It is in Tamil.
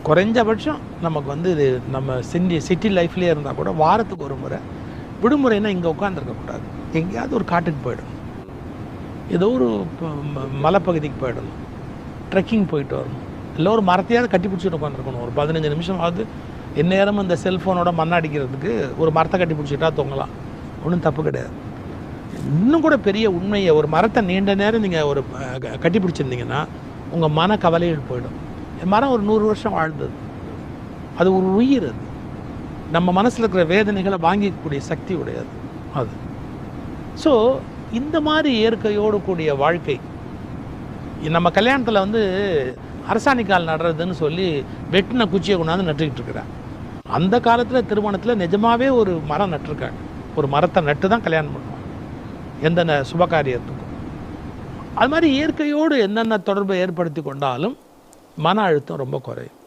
குறைஞ்சபட்சம் நமக்கு வந்து இது நம்ம சிட்டி லைஃப்லேயே இருந்தால் கூட வாரத்துக்கு ஒரு முறை விடுமுறைன்னா இங்கே உட்காந்துருக்கக்கூடாது. எங்கேயாவது ஒரு காட்டுக்கு போயிடணும், ஏதோ ஒரு மலைப்பகுதிக்கு போயிடணும், ட்ரெக்கிங் போயிட்டு வரணும், இல்லை ஒரு மரத்தையாவது கட்டி பிடிச்சிட்டு உட்காந்துருக்கணும். ஒரு 15 நிமிஷமாவது எந்நேரமும் இந்த செல்ஃபோனோட மண்ணடிக்கிறதுக்கு ஒரு மரத்தை கட்டி பிடிச்சிட்டா தூங்கலாம், ஒன்றும் தப்பு கிடையாது. இன்னும் கூட பெரிய உண்மையை, ஒரு மரத்தை நீண்ட நேரம் நீங்கள் ஒரு கட்டி பிடிச்சிருந்தீங்கன்னா உங்கள் மன கவலைகள் போயிடும். மரம் ஒரு 100 வருஷம் வாழ்ந்தது, அது ஒரு உயிர், அது நம்ம மனசில் இருக்கிற வேதனைகளை வாங்கிக்கக்கூடிய சக்தி உடையது அது. ஸோ இந்த மாதிரி இயற்கையோடு கூடிய வாழ்க்கை, நம்ம கல்யாணத்தில் வந்து அரசாணிக்கால் நடுறதுன்னு சொல்லி வெட்டின குச்சியை கொண்டாந்து நட்டுக்கிட்டு இருக்கிறேன். அந்த காலத்தில் திருமணத்தில் நிஜமாகவே ஒரு மரம் நட்டிருக்காங்க. ஒரு மரத்தை நட்டு தான் கல்யாணம் பண்ணுவாங்க எந்த சுபகாரியத்துக்கும். அது மாதிரி இயற்கையோடு என்னென்ன தொடர்பை ஏற்படுத்தி கொண்டாலும் மன அழுத்தம் ரொம்ப குறையும்.